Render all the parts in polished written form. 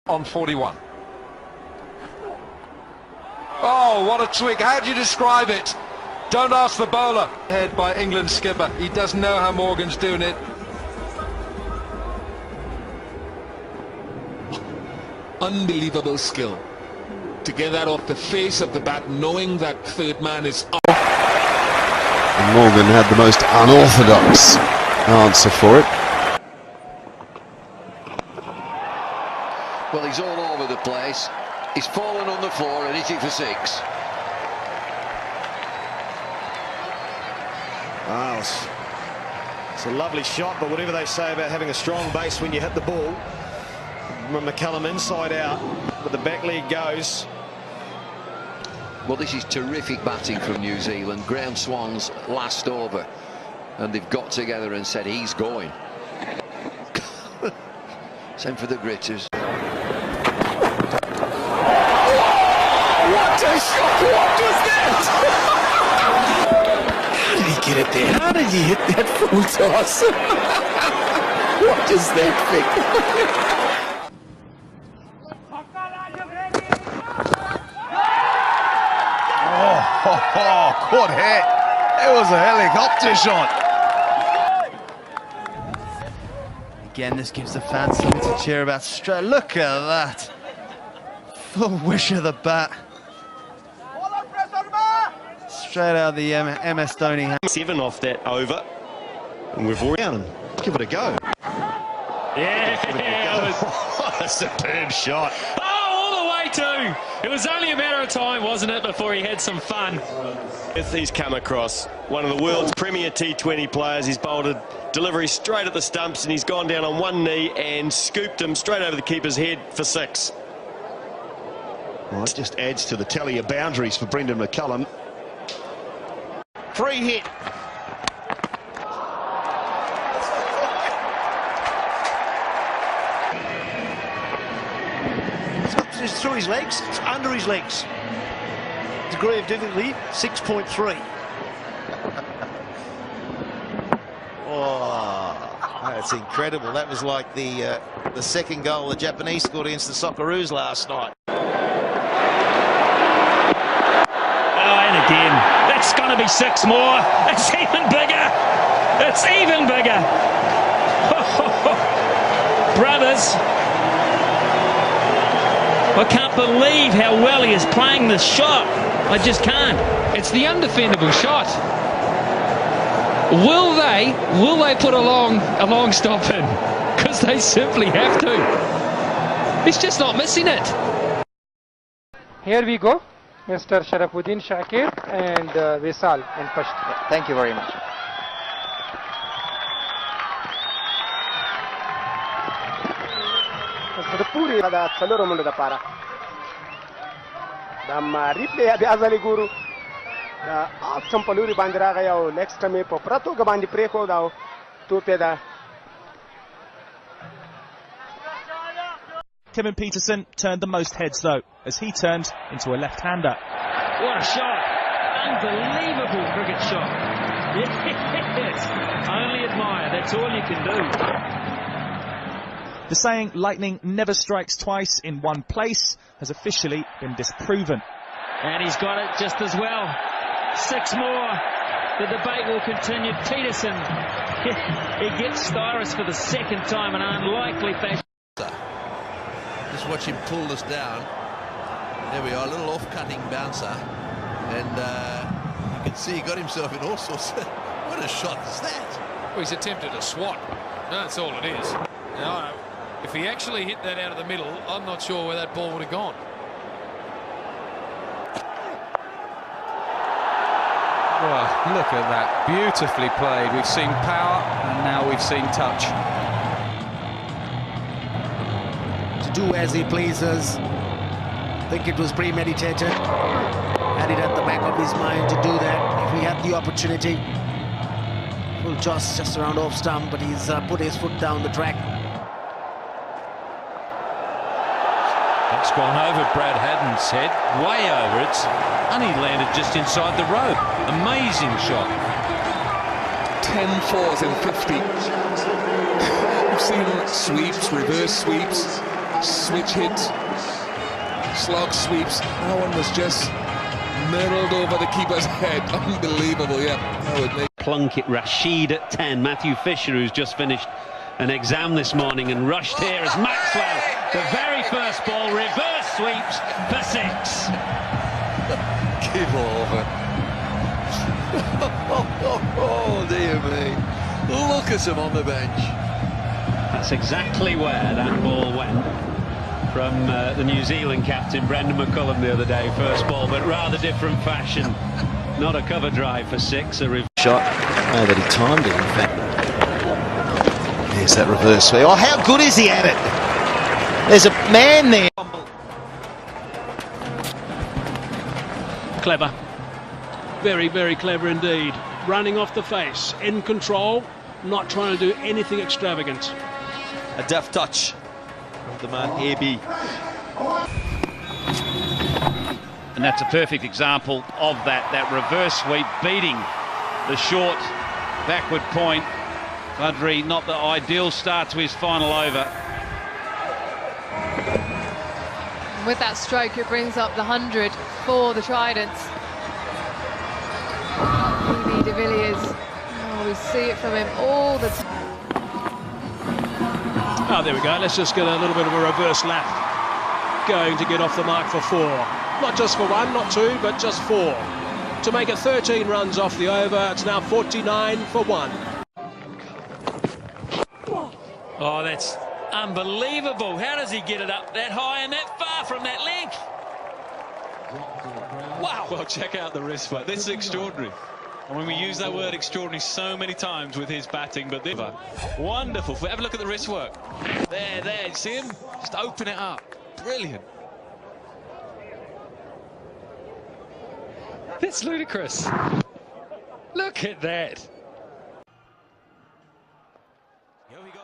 On 41. Oh, what a twig. How do you describe it? Don't ask the bowler. Head by England skipper. He doesn't know how Morgan's doing it. Unbelievable skill to get that off the face of the bat, knowing that third man is up. And Morgan had the most unorthodox answer for it. Well, he's all over the place. He's fallen on the floor and hit it for 6. Wow, it's a lovely shot, but whatever they say about having a strong base when you hit the ball, McCullum inside out, but the back leg goes. Well, this is terrific batting from New Zealand. Ground swans last over, and they've got together and said he's going. Same for the Gritters. What a shot! What was that? How did he get it there? How did he hit that full toss? What is that thing? Oh, good hit. It was a helicopter shot. Again, this gives the fans something to cheer about. Straight, look at that. Full wish of the bat. Straight out of the MS Dhoni. 7 off that over, and we've already down. Give it a go. Yeah, What a superb shot. Oh, all the way too. It was only a matter of time, wasn't it, before he had some fun. he's come across one of the world's premier T20 players. He's bowled a delivery straight at the stumps, and he's gone down on one knee and scooped him straight over the keeper's head for 6. Well, it just adds to the tally of boundaries for Brendan McCullum. Free hit. It's through his legs, it's under his legs. Degree of difficulty, 6.3. Oh, that's incredible. That was like the second goal the Japanese scored against the Socceroos last night. Oh, and again, that's going to be 6 more. It's even bigger. It's even bigger. Brothers, I can't believe how well he is playing this shot. I just can't. It's the undefendable shot. Will they put a long stop in? Because they simply have to. He's just not missing it. Here we go, Mr. Sharafuddin Shakir and Visal and Pashto. Thank you very much. Puri da saloro mundo da para. Da replay abi azali guru. Da option paluri bandira gaya o next time po prato ga bandi preko da tu peda. Kevin Peterson turned the most heads though, as he turned into a left-hander. What a shot. Unbelievable cricket shot. Yes. Only admire. That's all you can do. The saying, lightning never strikes twice in one place, has officially been disproven. And he's got it just as well. 6 more. The debate will continue. Peterson, he gets Styrus for the second time in an unlikely fashion. Just watch him pull this down. There we are, a little off-cutting bouncer. And you can see he got himself in all sorts of... What a shot is that? Well, he's attempted a swat. That's all it is. Now, if he actually hit that out of the middle, I'm not sure where that ball would have gone. Oh, look at that. Beautifully played. We've seen power and now we've seen touch. To do as he pleases. I think it was premeditated. Had it at the back of his mind to do that if he had the opportunity. Full toss just around off stump, but he's put his foot down the track. That's gone over Brad Haddon's head, way over it, and he landed just inside the rope. Amazing shot. 10 fours in 50. We've seen sweeps, reverse sweeps, switch hit, slog sweeps. That one was just mirrored over the keeper's head. Unbelievable, yeah. That would make Plunkett, Rashid at 10. Matthew Fisher, who's just finished an exam this morning and rushed here as Maxwell, the very first ball, reverse sweeps for 6. Give over. Oh dear me. Look at him on the bench. That's exactly where that ball went from the New Zealand captain Brendan McCullum the other day. First ball, but rather different fashion. Not a cover drive for 6. A shot. Oh, that he timed it, in fact. There's that reverse sweep. Oh, how good is he at it? There's a man there. Clever. Very, very clever indeed. Running off the face, in control, not trying to do anything extravagant. A deft touch of the man AB. And that's a perfect example of that reverse sweep beating the short backward point. Budry, not the ideal start to his final over. With that stroke, it brings up the 100 for the Tridents. PB de Villiers, oh, we see it from him all the time. Oh, there we go. Let's just get a little bit of a reverse lap going to get off the mark for 4. Not just for 1, not 2, but just 4. To make it 13 runs off the over, it's now 49 for 1. Oh, that's unbelievable. How does he get it up that high and that far from that length? Wow. Well, check out the wrist work. This is extraordinary. And when we use that word extraordinary so many times with his batting, but this wonderful. Have a look at the wrist work. There, you see him? Just open it up. Brilliant. That's ludicrous. Look at that. Here we go.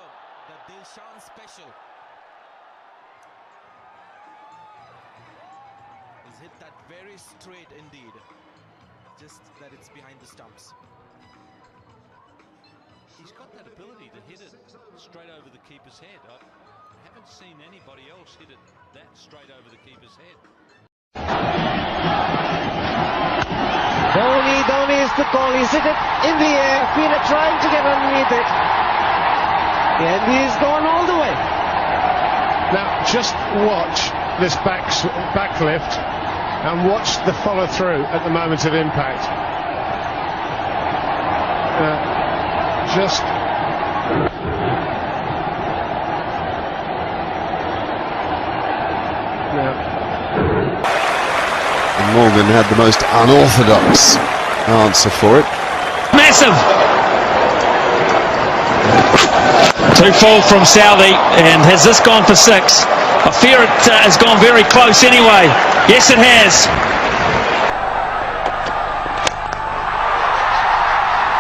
The Dilshan special. He's hit that very straight indeed. Just that it's behind the stumps. He's got that ability to hit it straight over the keeper's head. I haven't seen anybody else hit it that straight over the keeper's head. Dhoni is the call. He's hit it in the air. Peter trying to get underneath it. And he's gone all the way. Now, just watch this backlift and watch the follow through at the moment of impact. Morgan had the most unorthodox answer for it. Massive! 2 full from Southey, and has this gone for 6? I fear it has gone very close anyway. Yes, it has.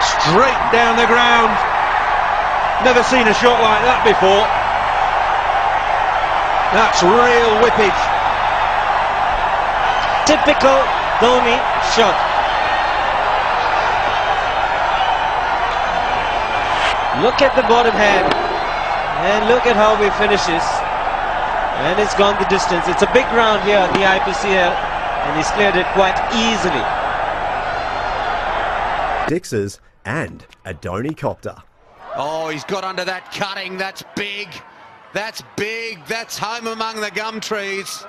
Straight down the ground. Never seen a shot like that before. That's real whippage. Typical Dhoni shot. Look at the bottom hand. And look at how he finishes. And it's gone the distance. It's a big ground here at the IPCL. And he's cleared it quite easily. Dixers and a Dhoni copter. Oh, he's got under that cutting. That's big. That's big. That's home among the gum trees.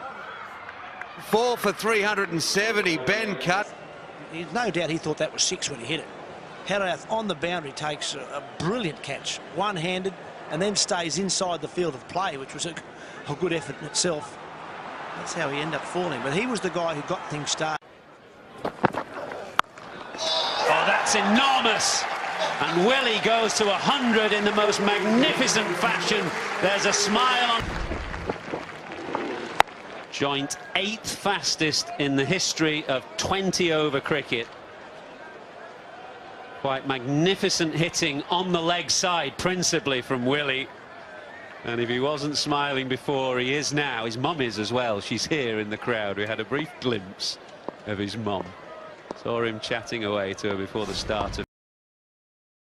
4 for 370. Ben cut. There's no doubt he thought that was 6 when he hit it. Haddow on the boundary takes a brilliant catch, one-handed, and then stays inside the field of play, which was a good effort in itself. That's how he ended up falling. But he was the guy who got things started. Oh, that's enormous. And Willie goes to 100 in the most magnificent fashion. There's a smile on. Joint 8th fastest in the history of 20-over cricket. Quite magnificent hitting on the leg side, principally from Willie. And if he wasn't smiling before, he is now. His mum is as well. She's here in the crowd. We had a brief glimpse of his mum. Saw him chatting away to her before the start of